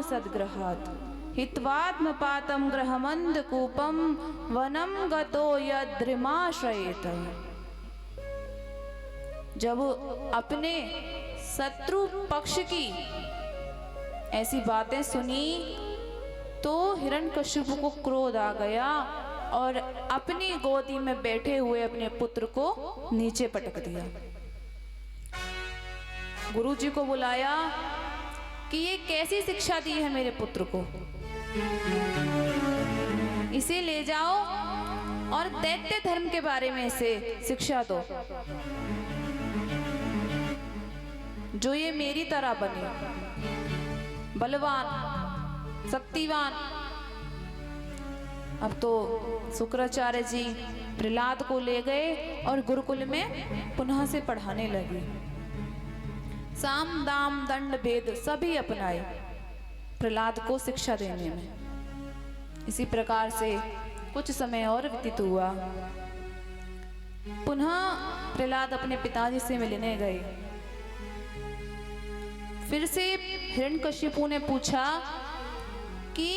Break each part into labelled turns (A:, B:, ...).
A: सद्ग्रहात् हित्वात्मपातं ग्रहमंदकूपम वनम गतो यद्रिमाश्रयेत। जब अपने शत्रु पक्ष की ऐसी बातें सुनी तो हिरण्यकशिपु को क्रोध आ गया और अपनी गोदी में बैठे हुए अपने पुत्र को नीचे पटक दिया। गुरुजी को बुलाया कि ये कैसी शिक्षा दी है मेरे पुत्र को, इसे ले जाओ और दैत्य धर्म के बारे में इसे शिक्षा दो, जो ये मेरी तरह बने, बलवान शक्तिवान। अब तो शुक्राचार्य जी प्रहलाद को ले गए और गुरुकुल में पुनः से पढ़ाने लगे। साम दाम दंड भेद सभी अपनाए प्रहलाद को शिक्षा देने में। इसी प्रकार से कुछ समय और व्यतीत हुआ। पुनः प्रहलाद अपने पिताजी से मिलने गए। फिर से हिरण्यकशिपु ने पूछा कि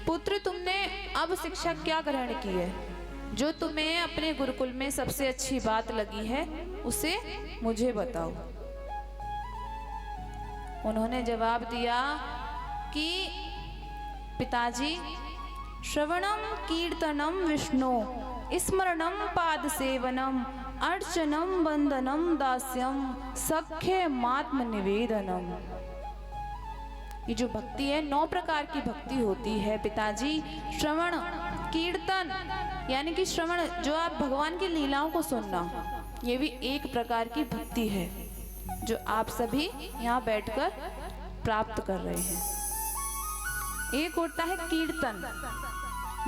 A: पुत्र, तुमने अब शिक्षा क्या ग्रहण की है? जो तुम्हें अपने गुरुकुल में सबसे अच्छी बात लगी है उसे मुझे बताओ। उन्होंने जवाब दिया कि पिताजी, श्रवणम कीर्तनम विष्णु स्मरणम पाद सेवनम अर्चनम वंदनम दास्यम सख्यमात्म निवेदनम। ये जो भक्ति है 9 प्रकार की भक्ति होती है पिताजी। श्रवण कीर्तन यानी कि श्रवण, जो आप भगवान की लीलाओं को सुनना, ये भी एक प्रकार की भक्ति है जो आप सभी यहाँ बैठकर प्राप्त कर रहे हैं। एक होता है कीर्तन,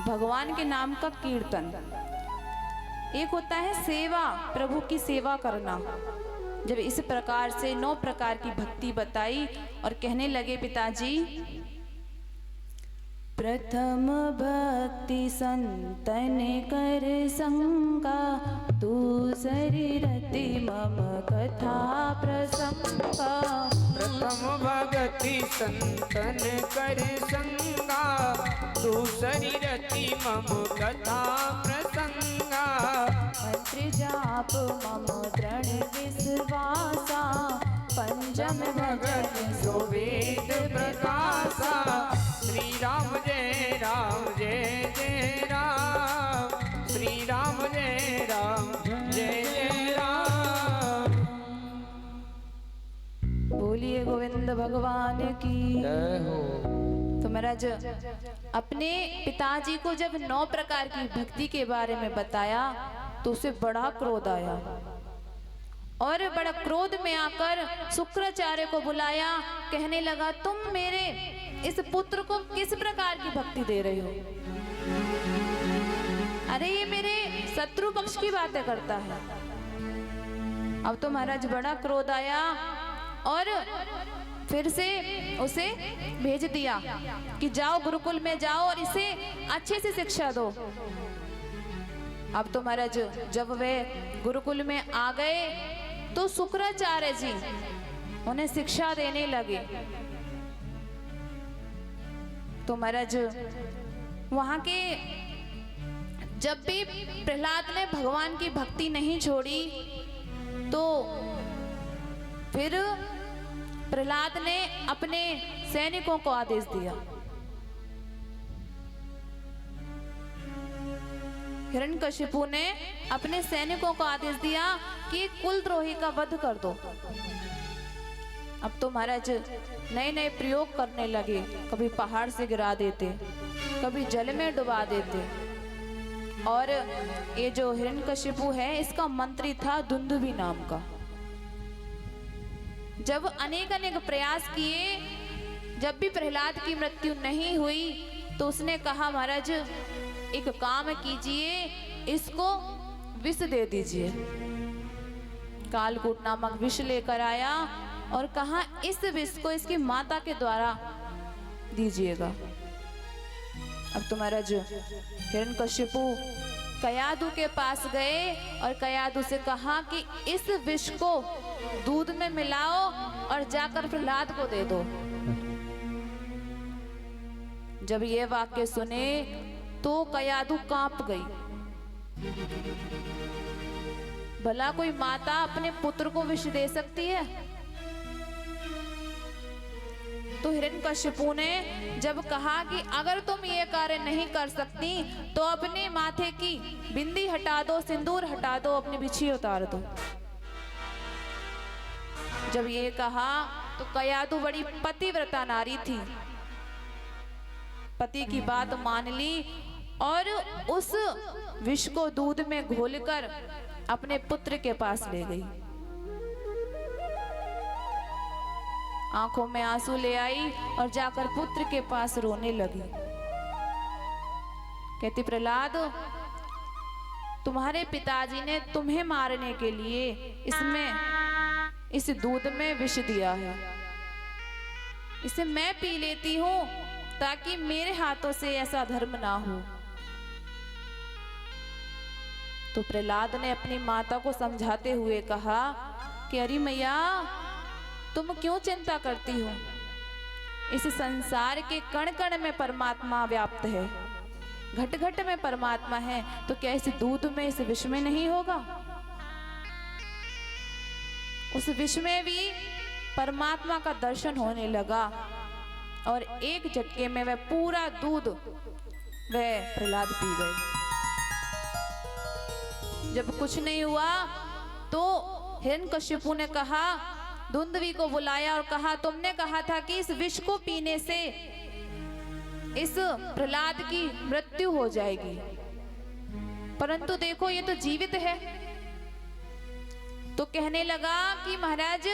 A: भगवान के नाम का कीर्तन। एक होता है सेवा, प्रभु की सेवा करना। जब इस प्रकार से 9 प्रकार की भक्ति बताई और कहने लगे पिताजी, प्रथम भक्ति संतन कर संगा, दूसरी रति मम कथा प्रसंगा।
B: प्रथम भक्ति संतन कर संगा, दूसरी रति मम कथा प्रसंगा।
A: मंत्र जाप मम दृढ़ विश्वासा, पंचम भगत
B: सो वेद प्रकाशा। श्री राम जय राम जय जय राम, श्री राम जय राम जय जय राम।
A: बोलिए गोविंद भगवान की
B: जय हो।
A: तो महाराज अपने पिताजी को जब 9 प्रकार की भक्ति के बारे में बताया तो उसे बड़ा क्रोध आया और बड़ा क्रोध में आकर शुक्राचार्य को बुलाया। कहने लगा, तुम मेरे इस पुत्र को किस प्रकार की भक्ति दे रहे हो? अरे ये मेरे शत्रु पक्ष की बातें करता है। अब तो महाराज बड़ा क्रोध आया और फिर से उसे भेज दिया कि जाओ गुरुकुल में जाओ और इसे अच्छे से शिक्षा दो। अब तो महाराज जब वे गुरुकुल में आ गए तो शुक्राचार्य जी उन्हें शिक्षा देने लगे। तो महाराज वहां के जब भी प्रहलाद ने भगवान की भक्ति नहीं छोड़ी तो फिर प्रहलाद ने अपने सैनिकों को आदेश दिया, हिरण्यकशिपु ने अपने सैनिकों को आदेश दिया कि कुलद्रोही का वध कर दो। अब तो महाराज नए नए प्रयोग करने लगे। कभी पहाड़ से गिरा देते, कभी जल में डुबा देते। और ये जो हिरण्यकशिपु है इसका मंत्री था दुंदुभि नाम का। जब अनेक अनेक प्रयास किए, जब भी प्रहलाद की मृत्यु नहीं हुई तो उसने कहा, महाराज एक काम कीजिए, इसको विष दे दीजिए। कालकूट नामक विष लेकर आया और कहा, इस विष को इसकी माता के द्वारा दीजिएगा। अब तो महाराज हिरण्यकशिपु कयाधु के पास गए और कयाधु से कहा कि इस विष को दूध में मिलाओ और जाकर प्रहलाद को दे दो। जब ये वाक्य सुने तो कयाधु कांप गई। भला कोई माता अपने पुत्र को विष दे सकती है? तो हिरण्यकशिपु ने जब कहा कि अगर तुम ये कार्य नहीं कर सकती तो अपने माथे की बिंदी हटा दो, सिंदूर हटा दो, अपनी बिछी उतार दो। जब ये कहा तो कयाधु बड़ी पतिव्रता नारी थी, पति की बात मान ली और उस विष को दूध में घोलकर अपने पुत्र के पास ले गई। आंखों में आंसू ले आई और जाकर पुत्र के पास रोने लगी। कहती, प्रहलाद, तुम्हारे पिताजी ने तुम्हें मारने के लिए इस दूध में विष दिया है। इसे मैं पी लेती हूं ताकि मेरे हाथों से ऐसा धर्म ना हो। तो प्रहलाद ने अपनी माता को समझाते हुए कहा कि अरे मैया, तुम क्यों चिंता करती हो? इस संसार के कण कण में परमात्मा व्याप्त है, घट घट में परमात्मा है, तो क्या इस दूध में, इस विष में नहीं होगा? उस विष में भी परमात्मा का दर्शन होने लगा और एक झटके में वह पूरा दूध वह प्रहलाद पी गए। जब कुछ नहीं हुआ तो हिरण्यकशिपु ने कहा, धुंधवी को बुलाया और कहा, तुमने कहा था कि इस विष को पीने से इस प्रहलाद की मृत्यु हो जाएगी, परंतु देखो ये तो जीवित है। तो कहने लगा कि महाराज,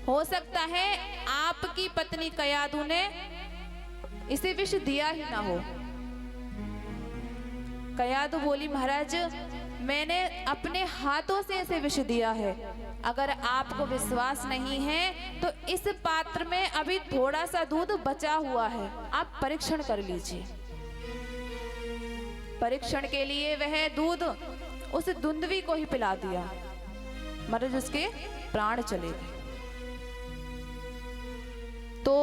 A: हो सकता है आपकी पत्नी कयाधु ने इसे विष दिया ही ना हो। कयाधु बोली, महाराज, मैंने अपने हाथों से इसे विष दिया है। अगर आपको विश्वास नहीं है तो इस पात्र में अभी थोड़ा सा दूध बचा हुआ है, आप परीक्षण कर लीजिए। परीक्षण के लिए वह दूध उस धुंधवी को ही पिला दिया, महाराज उसके प्राण चले गए। तो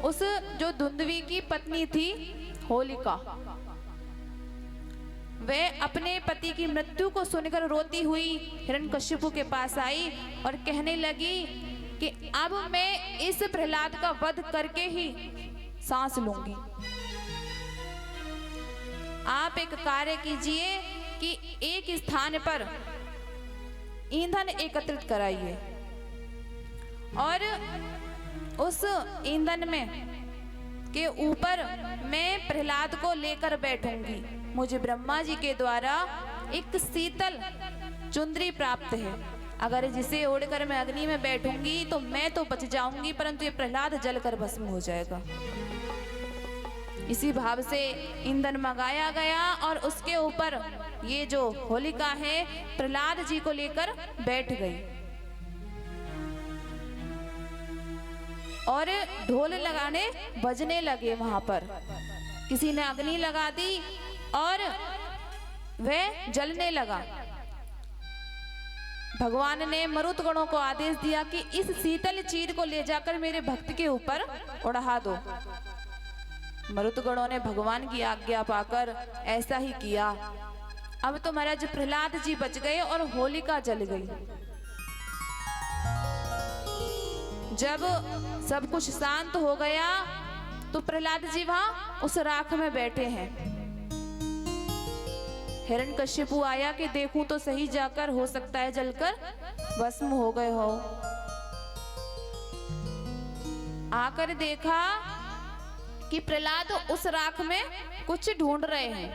A: उस जो धुंधवी की पत्नी थी होलिका, वह अपने पति की मृत्यु को सुनकर रोती हुई हिरण्यकशिपु के पास आई और कहने लगी कि अब मैं इस प्रहलाद का वध करके ही सांस लूंगी। आप एक कार्य कीजिए कि एक स्थान पर ईंधन एकत्रित कराइए और उस ईंधन में के ऊपर मैं प्रहलाद को लेकर बैठूंगी। मुझे ब्रह्मा जी के द्वारा एक शीतल चुंदरी प्राप्त है, अगर जिसे ओढ़कर मैं अग्नि में बैठूंगी तो मैं तो बच जाऊंगी, परंतु ये प्रहलाद जलकर भस्म हो जाएगा। इसी भाव से ईंधन मंगाया गया और उसके ऊपर ये जो होलिका है प्रहलाद जी को लेकर बैठ गई और ढोल लगाने बजने लगे। वहां पर किसी ने अग्नि लगा दी और वह जलने लगा। भगवान ने मरुत गणों को आदेश दिया कि इस शीतल चीर को ले जाकर मेरे भक्त के ऊपर उड़ा दो। मरुत गणों ने भगवान की आज्ञा पाकर ऐसा ही किया। अब तो महाराज प्रहलाद जी बच गए और होलिका जल गई। जब सब कुछ शांत हो गया तो प्रहलाद जी वहां उस राख में बैठे हैं। हिरण्यकशिपु आया कि देखूं तो सही जाकर, हो सकता है जलकर भस्म हो गए हो। आकर देखा कि प्रहलाद उस राख में कुछ ढूंढ रहे हैं।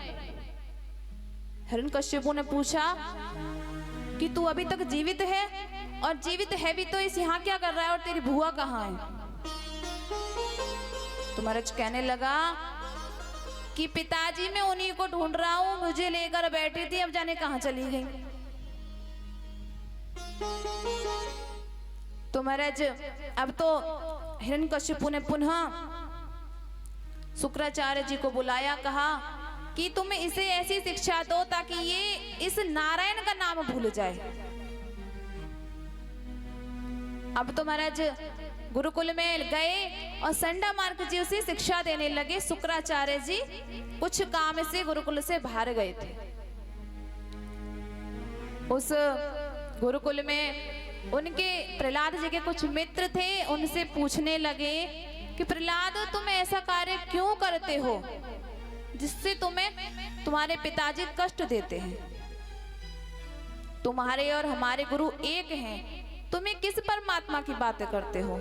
A: हिरण्यकशिपु ने पूछा कि तू अभी तक जीवित है, और जीवित है भी तो इस यहाँ क्या कर रहा है, और तेरी बुआ कहाँ है? तो महाराज कहने लगा कि पिताजी मैं उन्हीं को ढूंढ रहा हूं, मुझे लेकर बैठी थी, अब जाने कहां चली गई। तो महाराज अब तो हिरण्यकशिपु ने पुनः शुक्राचार्य जी को बुलाया, कहा कि तुम इसे ऐसी शिक्षा दो ताकि ये इस नारायण का नाम भूल जाए। अब तो महाराज गुरुकुल में गए और संडा मार्ग जी उसे शिक्षा देने लगे। शुक्राचार्य जी कुछ काम से गुरुकुल से बाहर गए थे। उस गुरुकुल में उनके प्रहलाद जी के कुछ मित्र थे, उनसे पूछने लगे कि प्रहलाद तुम ऐसा कार्य क्यों करते हो जिससे तुम्हें तुम्हारे पिताजी कष्ट देते हैं? तुम्हारे और हमारे गुरु एक हैं, तुम्हें किस परमात्मा की बातें करते हो?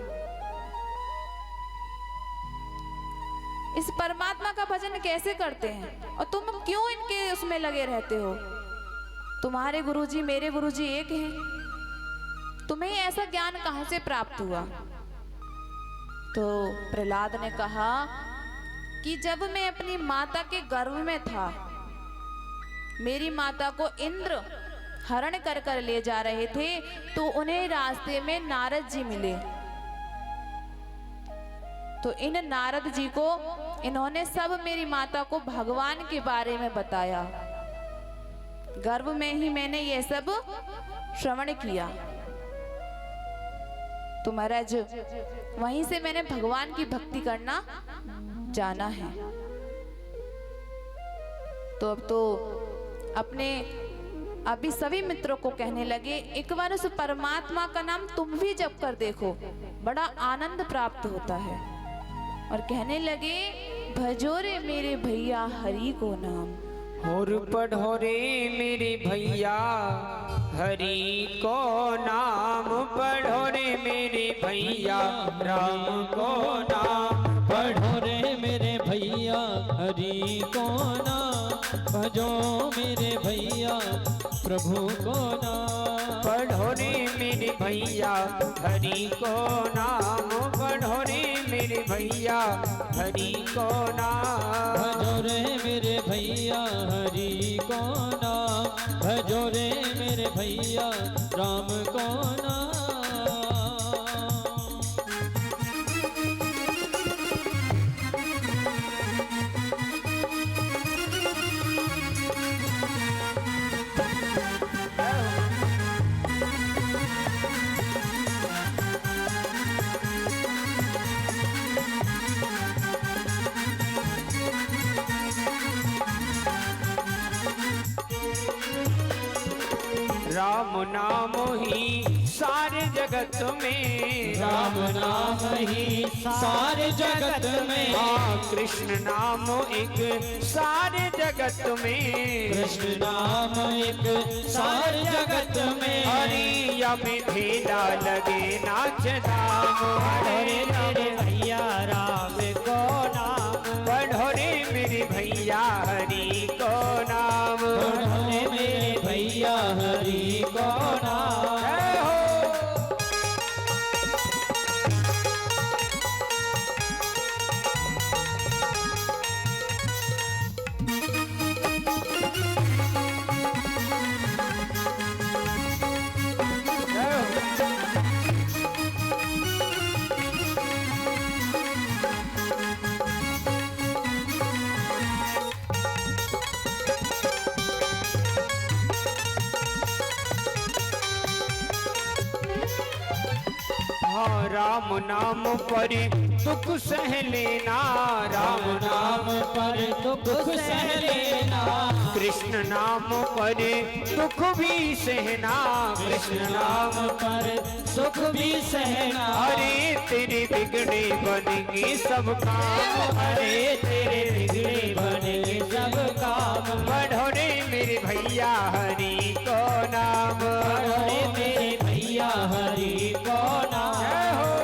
A: इस परमात्मा का भजन कैसे करते हैं और तुम क्यों इनके उसमें लगे रहते हो? तुम्हारे गुरुजी मेरे गुरुजी एक हैं, तुम्हें ऐसा ज्ञान कहां से प्राप्त हुआ? तो प्रहलाद ने कहा कि जब मैं अपनी माता के गर्भ में था, मेरी माता को इंद्र हरण कर कर ले जा रहे थे, तो उन्हें रास्ते में नारद जी मिले। तो इन नारद जी को इन्होंने सब मेरी माता को भगवान के बारे में बताया। गर्भ में ही मैंने ये सब श्रवण किया। तो महाराज वहीं से मैंने भगवान की भक्ति करना जाना है। तो अब तो अपने अभी सभी मित्रों को कहने लगे, एक बार उस परमात्मा का नाम तुम भी जप कर देखो, बड़ा आनंद प्राप्त होता है। और कहने लगे, भजो रे मेरे भैया हरि को नाम,
B: और पढ़ो रे मेरे भैया हरि को नाम, पढ़ो रे मेरे भैया राम को नाम,
C: पढ़ो रे मेरे भैया हरि को नाम, भजो मेरे भैया प्रभु को नाम,
B: पढ़ो रे मेरे भैया हरि को नाम, पढ़ो रे मेरे भैया हरि को नाम,
C: भजो रे मेरे भैया हरि को नाम, भजो रे मेरे भैया राम को नाम।
B: राम नाम ही सारे जगत में,
C: राम नाम ही सारे जगत में,
B: हाँ कृष्ण नाम एक सारे जगत में,
C: कृष्ण नाम एक सारे जगत में,
B: हरिया में ढेला लगे नाच धाम,
C: हरे मेरे भैया राम को नाम,
B: पढ़ो रे मेरे भैया हरि को नाम,
C: पढ़ो रे मेरे भैया हरि को नाम।
B: जय हो। हाँ राम नाम पर दुख सह लेना,
C: राम नाम पर दुख सह लेना,
B: कृष्ण नाम पर दुख भी सहना,
C: कृष्ण नाम पर सुख भी सहना,
B: अरे तेरे बिगड़े बनेंगे सब काम,
C: अरे तेरे बिगड़े बनेंगे सब काम,
B: पढ़ो रे मेरे भैया हरि को नाम,
C: अरे मेरे भैया हरि को नाम।
B: जय हो।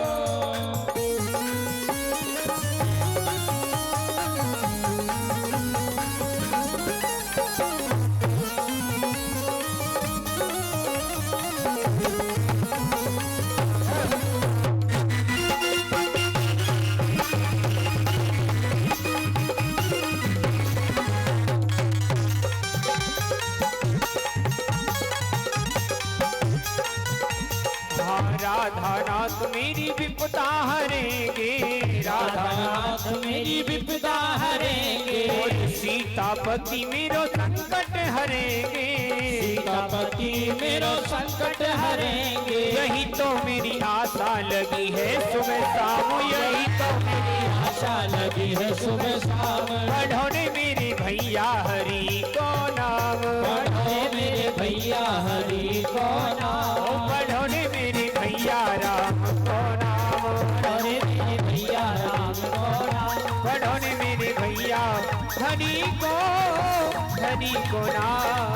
B: राधा नाथ मेरी विपदा हरेंगे,
C: राधा नाथ मेरी विपदा हरेंगे,
B: और सीता सीतापति मेरो संकट हरेंगे,
C: सीतापति मेरो संकट हरेंगे।
B: यही तो मेरी आशा लगी है सुबह शाम, यही तो मेरी
C: आशा लगी है सुबह शाम।
B: पढ़ो रे मेरे भैया हरि को नाम,
C: पढ़ो मेरे भैया हरि को नाम।
B: पढ़ो रे मेरे भैया राम को नाम,
C: पढ़ो मेरे भैया राम को नाम।
B: पढ़ो रे मेरे भैया हरि को नाम।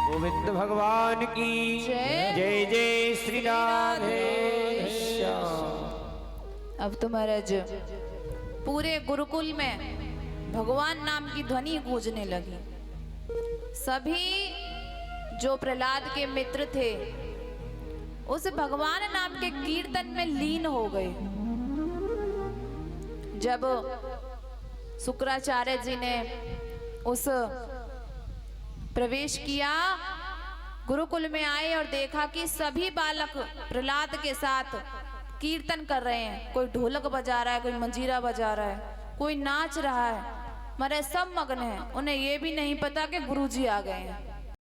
B: गोविंद भगवान की
A: जय।
B: जय जय श्री राधे श्याम।
A: अब तो महाराज पूरे गुरुकुल में भगवान नाम की ध्वनि गूंजने लगी। सभी जो प्रहलाद के मित्र थे उस भगवान नाम के कीर्तन में लीन हो गए। जब शुक्राचार्य जी ने उस प्रवेश किया, गुरुकुल में आए और देखा कि सभी बालक प्रहलाद के साथ कीर्तन कर रहे हैं। कोई ढोलक बजा रहा है, कोई मंजीरा बजा रहा है, कोई नाच रहा है, मरे सब मग्न हैं। उन्हें ये भी नहीं पता कि गुरुजी आ गए हैं।